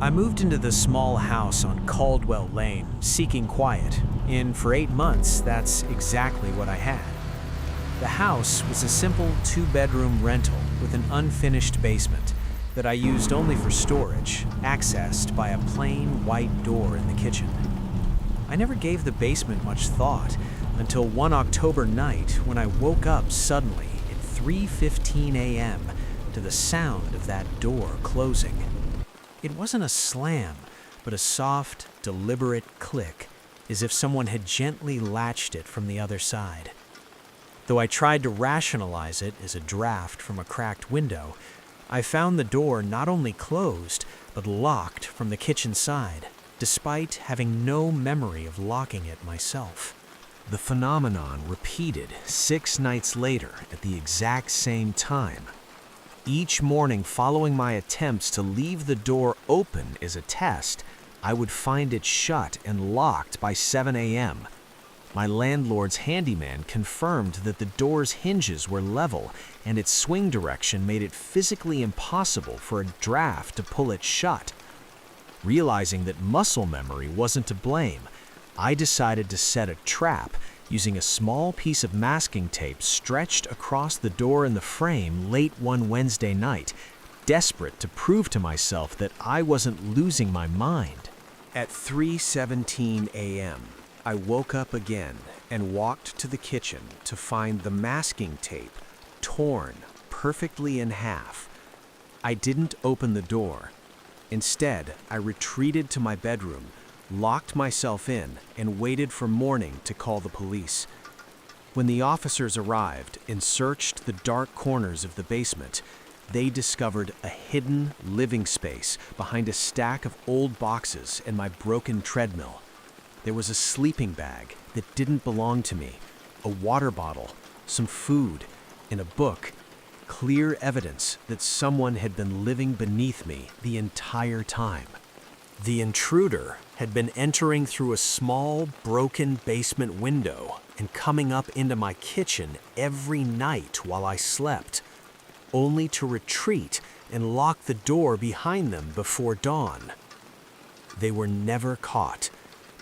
I moved into the small house on Caldwell Lane, seeking quiet. And for 8 months, that's exactly what I had. The house was a simple 2-bedroom rental with an unfinished basement that I used only for storage, accessed by a plain white door in the kitchen. I never gave the basement much thought until one October night when I woke up suddenly at 3:15 a.m. to the sound of that door closing. It wasn't a slam, but a soft, deliberate click, as if someone had gently latched it from the other side. Though I tried to rationalize it as a draft from a cracked window, I found the door not only closed, but locked from the kitchen side, despite having no memory of locking it myself. The phenomenon repeated 6 nights later at the exact same time. Each morning following my attempts to leave the door open as a test, I would find it shut and locked by 7 a.m. My landlord's handyman confirmed that the door's hinges were level and its swing direction made it physically impossible for a draft to pull it shut. Realizing that muscle memory wasn't to blame, I decided to set a trap using a small piece of masking tape stretched across the door in the frame late one Wednesday night, desperate to prove to myself that I wasn't losing my mind. At 3:17 a.m., I woke up again and walked to the kitchen to find the masking tape torn perfectly in half. I didn't open the door. Instead, I retreated to my bedroom, locked myself in, and waited for morning to call the police. When the officers arrived and searched the dark corners of the basement, they discovered a hidden living space behind a stack of old boxes and my broken treadmill. There was a sleeping bag that didn't belong to me, a water bottle, some food, and a book. Clear evidence that someone had been living beneath me the entire time. The intruder had been entering through a small, broken basement window and coming up into my kitchen every night while I slept, only to retreat and lock the door behind them before dawn. They were never caught,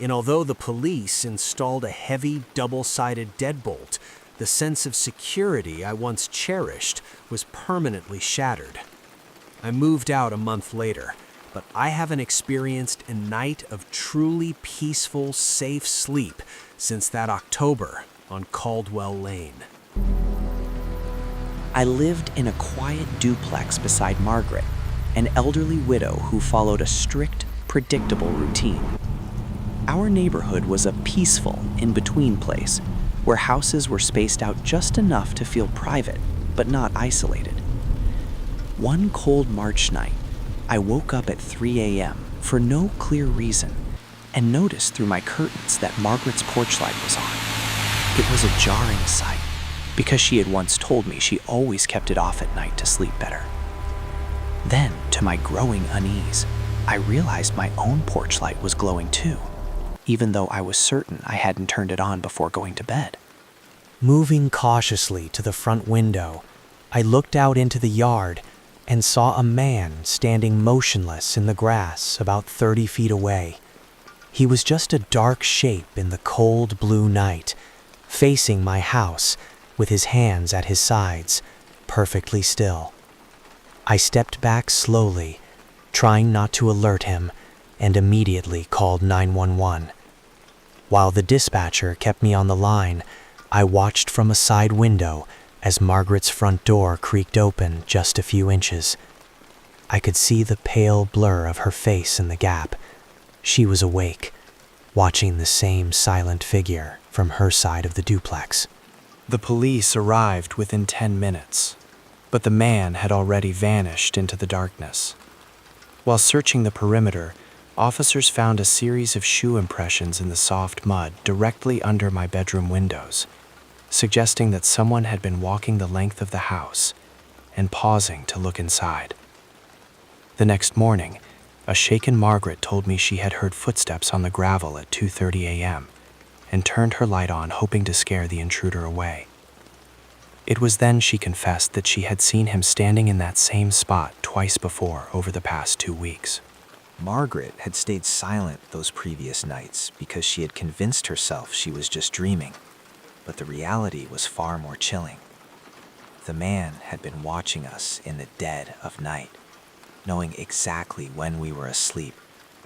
and although the police installed a heavy double-sided deadbolt, the sense of security I once cherished was permanently shattered. I moved out a month later, but I haven't experienced a night of truly peaceful, safe sleep since that October on Caldwell Lane. I lived in a quiet duplex beside Margaret, an elderly widow who followed a strict, predictable routine. Our neighborhood was a peaceful, in-between place, where houses were spaced out just enough to feel private, but not isolated. One cold March night, I woke up at 3 a.m. for no clear reason and noticed through my curtains that Margaret's porch light was on. It was a jarring sight, because she had once told me she always kept it off at night to sleep better. Then, to my growing unease, I realized my own porch light was glowing too, even though I was certain I hadn't turned it on before going to bed. Moving cautiously to the front window, I looked out into the yard and saw a man standing motionless in the grass about 30 feet away. He was just a dark shape in the cold blue night, facing my house with his hands at his sides, perfectly still. I stepped back slowly, trying not to alert him, and immediately called 911. While the dispatcher kept me on the line, I watched from a side window as Margaret's front door creaked open just a few inches. I could see the pale blur of her face in the gap. She was awake, watching the same silent figure from her side of the duplex. The police arrived within 10 minutes, but the man had already vanished into the darkness. While searching the perimeter, officers found a series of shoe impressions in the soft mud directly under my bedroom windows, suggesting that someone had been walking the length of the house and pausing to look inside. The next morning, a shaken Margaret told me she had heard footsteps on the gravel at 2:30 a.m. and turned her light on, hoping to scare the intruder away. It was then she confessed that she had seen him standing in that same spot twice before over the past 2 weeks. Margaret had stayed silent those previous nights because she had convinced herself she was just dreaming, but the reality was far more chilling. The man had been watching us in the dead of night, knowing exactly when we were asleep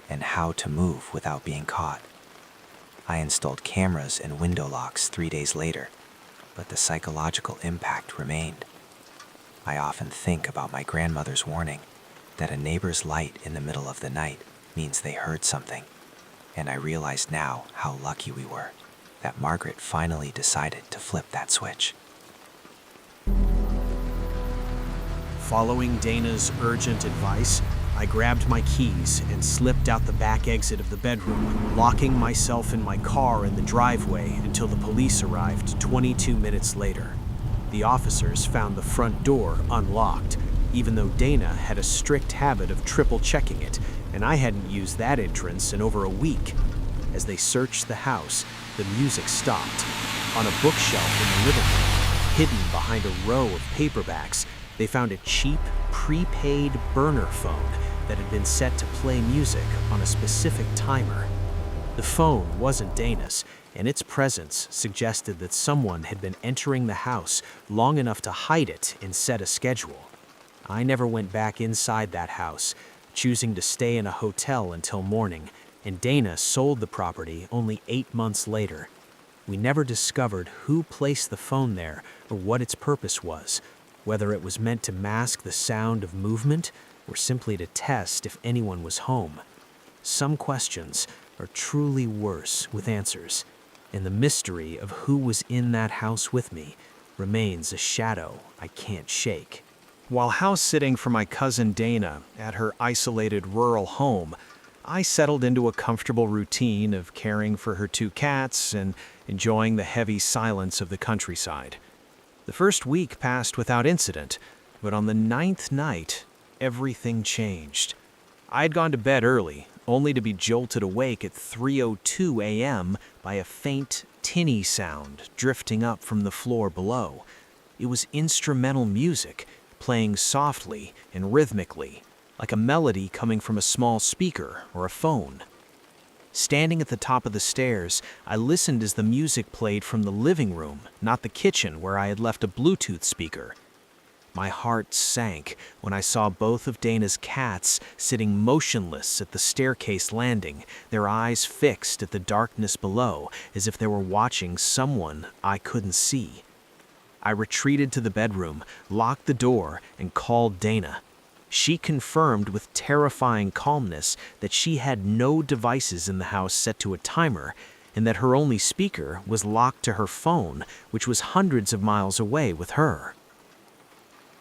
and how to move without being caught. I installed cameras and window locks 3 days later, but the psychological impact remained. I often think about my grandmother's warning that a neighbor's light in the middle of the night means they heard something, and I realize now how lucky we were that Margaret finally decided to flip that switch. Following Dana's urgent advice, I grabbed my keys and slipped out the back exit of the bedroom, locking myself in my car in the driveway until the police arrived 22 minutes later. The officers found the front door unlocked, even though Dana had a strict habit of triple checking it, and I hadn't used that entrance in over a week. As they searched the house, the music stopped. On a bookshelf in the living room, hidden behind a row of paperbacks, they found a cheap, prepaid burner phone that had been set to play music on a specific timer. The phone wasn't Dana's, and its presence suggested that someone had been entering the house long enough to hide it and set a schedule. I never went back inside that house, choosing to stay in a hotel until morning, and Dana sold the property only 8 months later. We never discovered who placed the phone there or what its purpose was, whether it was meant to mask the sound of movement or simply to test if anyone was home. Some questions are truly worse with answers, and the mystery of who was in that house with me remains a shadow I can't shake. While house-sitting for my cousin Dana at her isolated rural home, I settled into a comfortable routine of caring for her 2 cats and enjoying the heavy silence of the countryside. The first week passed without incident, but on the 9th night, everything changed. I had gone to bed early, only to be jolted awake at 3:02 a.m. by a faint, tinny sound drifting up from the floor below. It was instrumental music, playing softly and rhythmically, like a melody coming from a small speaker or a phone. Standing at the top of the stairs, I listened as the music played from the living room, not the kitchen where I had left a Bluetooth speaker. My heart sank when I saw both of Dana's cats sitting motionless at the staircase landing, their eyes fixed at the darkness below, as if they were watching someone I couldn't see. I retreated to the bedroom, locked the door, and called Dana. She confirmed with terrifying calmness that she had no devices in the house set to a timer, and that her only speaker was locked to her phone, which was hundreds of miles away with her.